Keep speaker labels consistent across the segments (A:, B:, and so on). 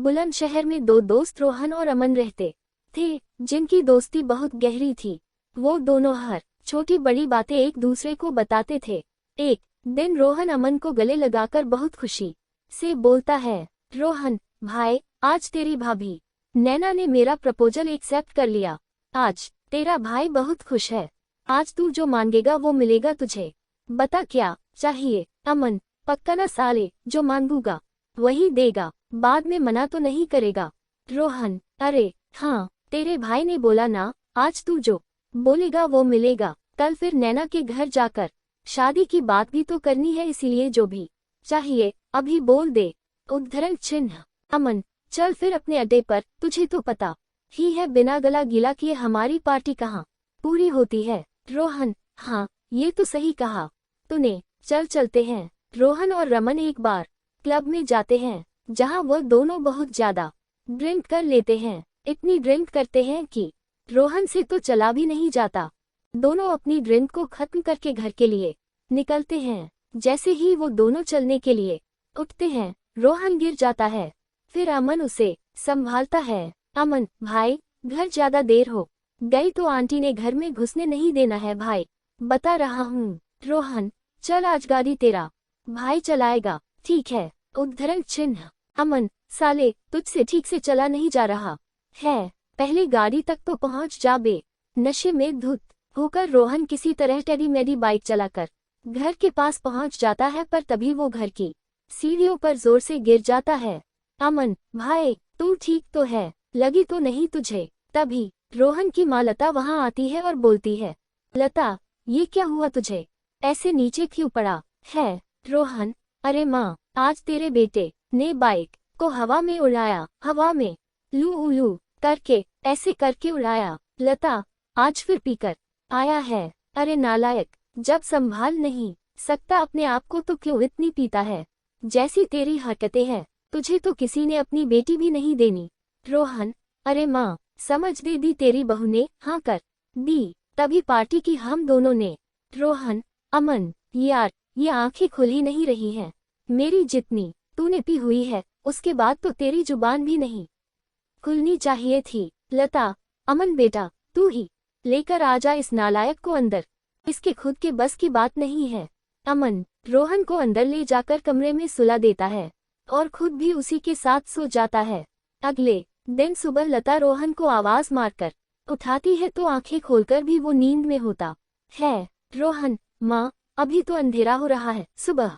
A: बुलंदशहर में दो दोस्त रोहन और अमन रहते थे, जिनकी दोस्ती बहुत गहरी थी। वो दोनों हर छोटी बड़ी बातें एक दूसरे को बताते थे। एक दिन रोहन अमन को गले लगाकर बहुत खुशी से बोलता है, रोहन भाई, आज तेरी भाभी नैना ने मेरा प्रपोजल एक्सेप्ट कर लिया। आज तेरा भाई बहुत खुश है। आज तू जो मांगेगा वो मिलेगा तुझे। बता क्या चाहिए? अमन, पक्का ना साले, जो मांगूगा वही देगा, बाद में मना तो नहीं करेगा। रोहन, अरे हाँ, तेरे भाई ने बोला ना, आज तू जो बोलेगा वो मिलेगा। कल फिर नैना के घर जाकर शादी की बात भी तो करनी है, इसीलिए जो भी चाहिए अभी बोल दे। उद्धरण चिन्ह। अमन, चल फिर अपने अड्डे पर, तुझे तो पता ही है बिना गला गीला किए हमारी पार्टी कहाँ पूरी होती है। रोहन, हाँ ये तो सही कहा तूने, चल चलते हैं। रोहन और रमन एक बार क्लब में जाते हैं, जहाँ वह दोनों बहुत ज्यादा ड्रिंक कर लेते हैं। इतनी ड्रिंक करते हैं कि रोहन से तो चला भी नहीं जाता। दोनों अपनी ड्रिंक को खत्म करके घर के लिए निकलते हैं। जैसे ही वो दोनों चलने के लिए उठते हैं, रोहन गिर जाता है। फिर अमन उसे संभालता है। अमन भाई, घर ज्यादा देर हो गई तो आंटी ने घर में घुसने नहीं देना है भाई, बता रहा हूँ। रोहन, चल आज गाड़ी तेरा भाई चलाएगा, ठीक है। उद्धरण चिन्ह। अमन, साले तुझसे ठीक से चला नहीं जा रहा है, पहले गाड़ी तक तो पहुँच जा बे। नशे में धुत होकर रोहन किसी तरह टेढ़ी मेढ़ी बाइक चलाकर घर के पास पहुँच जाता है, पर तभी वो घर की सीढ़ियों पर जोर से गिर जाता है। अमन भाई, तू ठीक तो है? लगी तो नहीं तुझे? तभी रोहन की माँ लता वहाँ आती है और बोलती है, लता ये क्या हुआ तुझे, ऐसे नीचे क्यों पड़ा है? रोहन, अरे माँ, आज तेरे बेटे ने बाइक को हवा में उड़ाया, हवा में लू उलू करके ऐसे करके उड़ाया। लता, आज फिर पीकर आया है। अरे नालायक, जब संभाल नहीं सकता अपने आप को तो क्यों इतनी पीता है? जैसी तेरी हरकतें हैं, तुझे तो किसी ने अपनी बेटी भी नहीं देनी। रोहन, अरे माँ, समझ दे दी तेरी बहू ने, हाँ कर दी, तभी पार्टी की हम दोनों ने। रोहन, अमन यार, ये आंखें खुल ही नहीं रही हैं मेरी, जितनी तूने पी हुई है उसके बाद तो तेरी जुबान भी नहीं खुलनी चाहिए थी। लता, अमन बेटा, तू ही लेकर आ जा इस नालायक को अंदर, इसके खुद के बस की बात नहीं है। अमन रोहन को अंदर ले जाकर कमरे में सुला देता है और खुद भी उसी के साथ सो जाता है। अगले दिन सुबह लता रोहन को आवाज मारकर उठाती है तो आंखें खोलकर भी वो नींद में होता है। रोहन, माँ, अभी तो अंधेरा हो रहा है, सुबह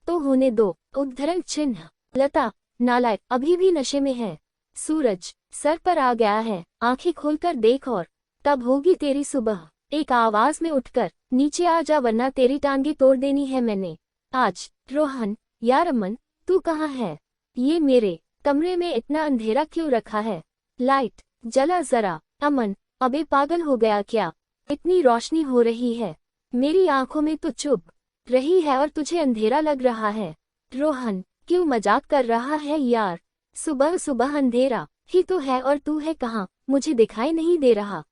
A: तो होने दो। उद्धरण चिन्ह। लता, नालायक, अभी भी नशे में है। सूरज सर पर आ गया है, आंखें खोलकर देख और तब होगी तेरी सुबह। एक आवाज में उठकर नीचे आ जा वरना तेरी टांगे तोड़ देनी है मैंने आज। रोहन, यार अमन, तू कहाँ है? ये मेरे कमरे में इतना अंधेरा क्यों रखा है? लाइट जला जरा। अमन, अबे पागल हो गया क्या, इतनी रोशनी हो रही है, मेरी आंखों में तो चुभ रही है और तुझे अंधेरा लग रहा है। रोहन, क्यों मजाक कर रहा है यार, सुबह सुबह अंधेरा ही तो है और तू है कहाँ, मुझे दिखाई नहीं दे रहा,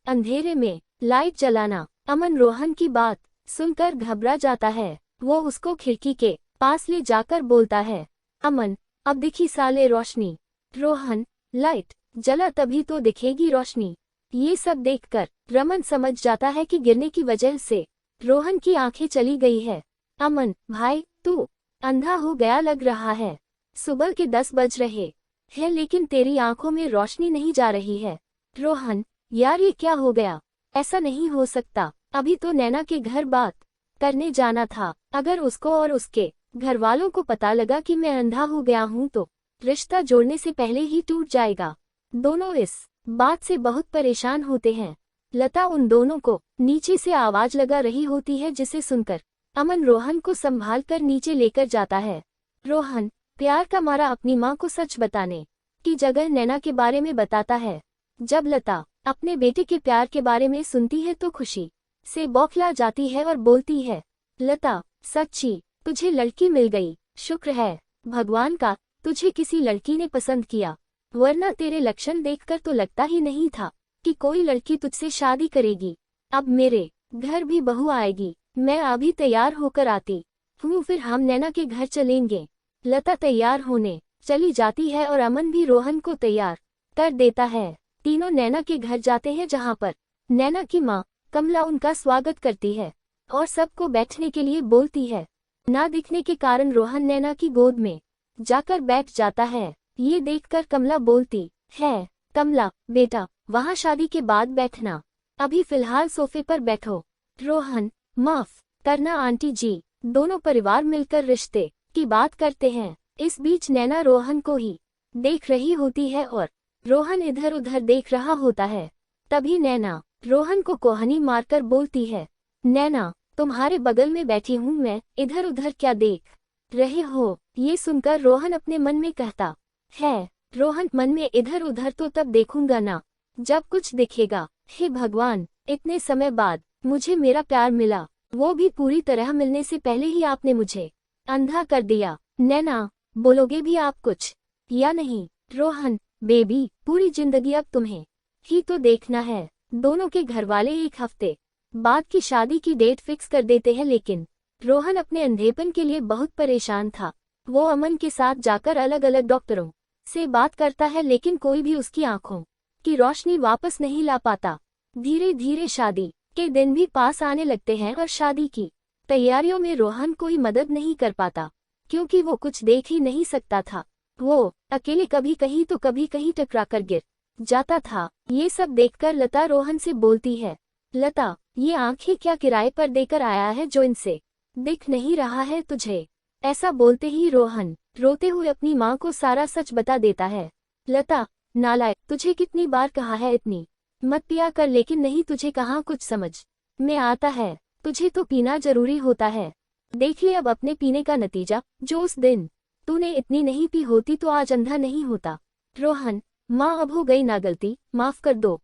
A: अंधेरे में लाइट जलाना। अमन रोहन की बात सुनकर घबरा जाता है। वो उसको खिड़की के पास ले जाकर बोलता है, अमन, अब दिखी साले रोशनी। रोहन, लाइट जला तभी तो दिखेगी रोशनी। ये सब देखकर रमन समझ जाता है कि गिरने की वजह से रोहन की आंखें चली गई है। अमन भाई, तू अंधा हो गया लग रहा है, सुबह के 10 बज रहे हैं लेकिन तेरी आंखों में रोशनी नहीं जा रही है। रोहन, यार ये क्या हो गया, ऐसा नहीं हो सकता, अभी तो नैना के घर बात करने जाना था, अगर उसको और उसके घर वालों को पता लगा कि मैं अंधा हो गया हूँ तो रिश्ता जोड़ने से पहले ही टूट जाएगा। दोनों इस बात से बहुत परेशान होते हैं। लता उन दोनों को नीचे से आवाज लगा रही होती है, जिसे सुनकर अमन रोहन को संभाल कर नीचे लेकर जाता है। रोहन प्यार का मारा अपनी माँ को सच बताने की जगह नैना के बारे में बताता है। जब लता अपने बेटे के प्यार के बारे में सुनती है तो खुशी से बौखला जाती है और बोलती है, लता सच्ची तुझे लड़की मिल गई, शुक्र है भगवान का तुझे किसी लड़की ने पसंद किया, वरना तेरे लक्षण देखकर तो लगता ही नहीं था कि कोई लड़की तुझसे शादी करेगी। अब मेरे घर भी बहू आएगी, मैं अभी तैयार होकर आती हूँ, फिर हम नैना के घर चलेंगे। लता तैयार होने चली जाती है और अमन भी रोहन को तैयार कर देता है। तीनों नैना के घर जाते हैं जहाँ पर नैना की माँ कमला उनका स्वागत करती है और सबको बैठने के लिए बोलती है। ना दिखने के कारण रोहन नैना की गोद में जाकर बैठ जाता है। ये देखकर कमला बोलती है, कमला बेटा वहाँ शादी के बाद बैठना, अभी फिलहाल सोफे पर बैठो। रोहन, माफ करना आंटी जी। दोनों परिवार मिलकर रिश्ते की बात करते हैं। इस बीच नैना रोहन को ही देख रही होती है और रोहन इधर उधर देख रहा होता है। तभी नैना रोहन को कोहनी मारकर बोलती है, नैना तुम्हारे बगल में बैठी हूँ मैं, इधर उधर क्या देख रहे हो। ये सुनकर रोहन अपने मन में कहता है, रोहन मन में इधर उधर तो तब देखूंगा ना जब कुछ दिखेगा। हे भगवान, इतने समय बाद मुझे मेरा प्यार मिला, वो भी पूरी तरह मिलने से पहले ही आपने मुझे अंधा कर दिया। नैना बोलोगे भी आप कुछ या नहीं। रोहन, बेबी पूरी जिंदगी अब तुम्हें ही तो देखना है। दोनों के घरवाले एक हफ्ते बाद की शादी की डेट फिक्स कर देते हैं, लेकिन रोहन अपने अंधेपन के लिए बहुत परेशान था। वो अमन के साथ जाकर अलग अलग डॉक्टरों से बात करता है, लेकिन कोई भी उसकी आंखों की रोशनी वापस नहीं ला पाता। धीरे धीरे शादी के दिन भी पास आने लगते हैं और शादी की तैयारियों में रोहन कोई मदद नहीं कर पाता, क्योंकि वो कुछ देख ही नहीं सकता था। वो अकेले कभी कहीं तो कभी कहीं टकरा कर गिर जाता था। ये सब देखकर लता रोहन से बोलती है, लता ये आंखें क्या किराए पर देकर आया है जो इनसे दिख नहीं रहा है तुझे। ऐसा बोलते ही रोहन रोते हुए अपनी माँ को सारा सच बता देता है। लता, नालायक, तुझे कितनी बार कहा है इतनी मत पिया कर, लेकिन नहीं तुझे कहाँ कुछ समझ में आता है। तुझे तो पीना जरूरी होता है। देख ले अब अपने पीने का नतीजा, जो उस दिन तूने इतनी नहीं पी होती तो आज अंधा नहीं होता। रोहन, माँ अब हो गई ना गलती, माफ कर दो।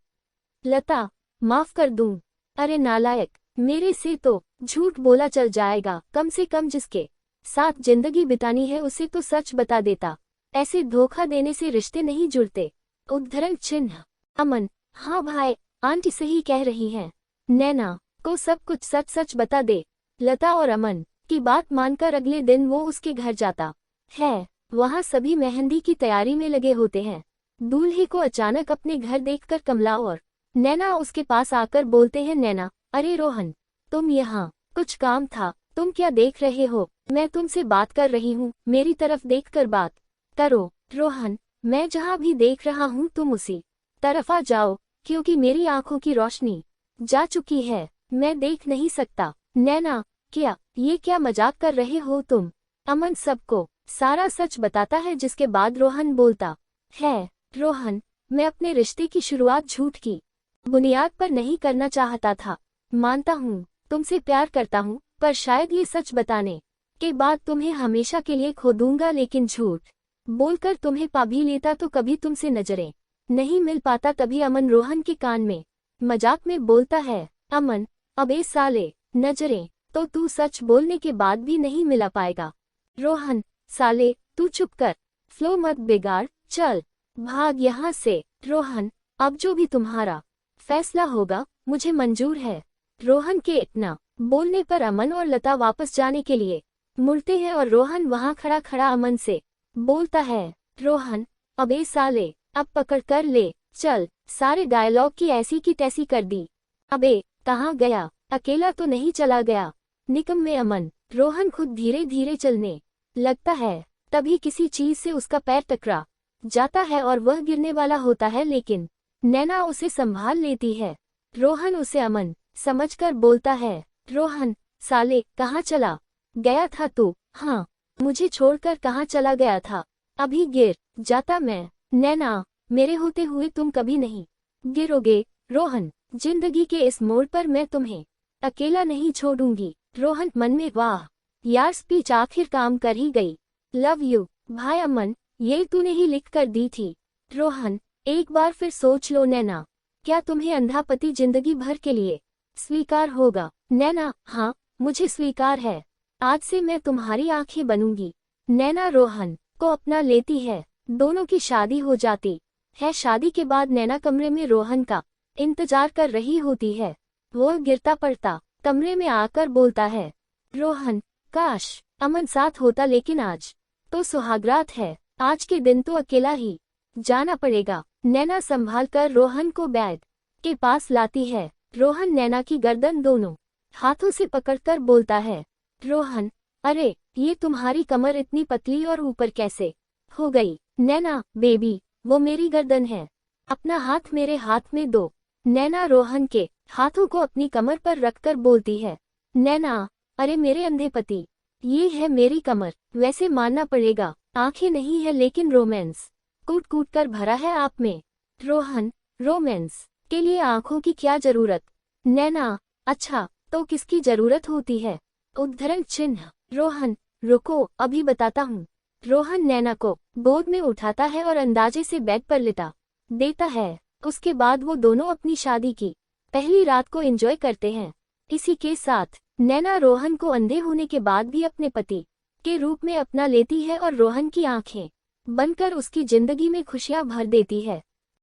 A: लता, माफ कर दूं? अरे नालायक, मेरे से तो झूठ बोला चल जाएगा, कम से कम जिसके साथ जिंदगी बितानी है उसे तो सच बता देता। ऐसे धोखा देने से रिश्ते नहीं जुड़ते। उद्धरण चिन्ह। अमन, हाँ भाई, आंटी सही कह रही हैं। नैना को सब कुछ सच सच बता दे। लता और अमन की बात मानकर अगले दिन वो उसके घर जाता है। वहाँ सभी मेहंदी की तैयारी में लगे होते हैं। दूल्हे को अचानक अपने घर देखकर कमला और नैना उसके पास आकर बोलते हैं, नैना, अरे रोहन, तुम यहाँ, कुछ काम था। तुम क्या देख रहे हो? मैं तुमसे बात कर रही हूँ, मेरी तरफ देखकर बात करो। रोहन, मैं जहाँ भी देख रहा हूँ तुम उसी तरफ आ जाओ, क्योंकि मेरी आंखों की रोशनी जा चुकी है, मैं देख नहीं सकता। नैना, क्या ये क्या मजाक कर रहे हो तुम? अमन सबको सारा सच बताता है, जिसके बाद रोहन बोलता है, रोहन, मैं अपने रिश्ते की शुरुआत झूठ की बुनियाद पर नहीं करना चाहता था। मानता हूँ तुमसे प्यार करता हूँ, पर शायद ये सच बताने के बाद तुम्हें हमेशा के लिए खो दूंगा, लेकिन झूठ बोलकर तुम्हें पा भी लेता तो कभी तुमसे नजरें नहीं मिल पाता। तभी अमन रोहन के कान में मजाक में बोलता है, अमन, अबे साले, नजरें तो तू सच बोलने के बाद भी नहीं मिला पाएगा। रोहन, साले तू चुप कर, फ्लो मत बिगाड़, चल भाग यहाँ से। रोहन, अब जो भी तुम्हारा फैसला होगा मुझे मंजूर है। रोहन के इतना बोलने पर अमन और लता वापस जाने के लिए मुड़ते हैं और रोहन वहाँ खड़ा खड़ा अमन से बोलता है, रोहन, अबे साले, अब पकड़ कर ले चल। सारे डायलॉग की ऐसी की तैसी कर दी। अबे कहाँ गया, अकेला तो नहीं चला गया? निकम्मे अमन। रोहन खुद धीरे धीरे चलने लगता है, तभी किसी चीज से उसका पैर टकरा जाता है और वह गिरने वाला होता है, लेकिन नैना उसे संभाल लेती है। रोहन उसे अमन समझकर बोलता है, रोहन, साले, कहाँ चला गया था तू? हाँ, मुझे छोड़कर कहाँ चला गया था? अभी गिर जाता मैं। नैना, मेरे होते हुए तुम कभी नहीं गिरोगे। रोहन, जिंदगी के इस मोड़ पर मैं तुम्हें अकेला नहीं छोड़ूंगी। रोहन मन में, वाह यार, स्पीच आखिर काम कर ही गई। लव यू भाई। अमन, ये तूने ही लिख कर दी थी। रोहन, एक बार फिर सोच लो नैना, क्या तुम्हें अंधा पति जिंदगी भर के लिए स्वीकार होगा? नैना, हाँ मुझे स्वीकार है, आज से मैं तुम्हारी आंखें बनूंगी। नैना रोहन को अपना लेती है। दोनों की शादी हो जाती है। शादी के बाद नैना कमरे में रोहन का इंतजार कर रही होती है। वो गिरता पड़ता कमरे में आकर बोलता है, रोहन, काश अमन साथ होता, लेकिन आज तो सुहागरात है। आज के दिन तो अकेला ही जाना पड़ेगा। नैना संभाल कर रोहन को बेड के पास लाती है। रोहन नैना की गर्दन दोनों हाथों से पकड़कर बोलता है, रोहन, अरे ये तुम्हारी कमर इतनी पतली और ऊपर कैसे हो गई? नैना, बेबी, वो मेरी गर्दन है, अपना हाथ मेरे हाथ में दो। नैना रोहन के हाथों को अपनी कमर पर रखकर बोलती है, नैना, अरे मेरे अंधे पति, ये है मेरी कमर। वैसे मानना पड़ेगा, आंखें नहीं है लेकिन रोमांस कूट कूट कर भरा है आप में। रोहन, रोमांस के लिए आंखों की क्या जरूरत? नैना, अच्छा तो किसकी जरूरत होती है? उद्धरण चिन्ह। रोहन, रुको अभी बताता हूँ। रोहन नैना को गोद में उठाता है और अंदाजे से बेड पर लिटा देता है। उसके बाद वो दोनों अपनी शादी की पहली रात को एंजॉय करते हैं। इसी के साथ नैना रोहन को अंधे होने के बाद भी अपने पति के रूप में अपना लेती है और रोहन की आंखें बनकर उसकी जिंदगी में खुशियां भर देती है।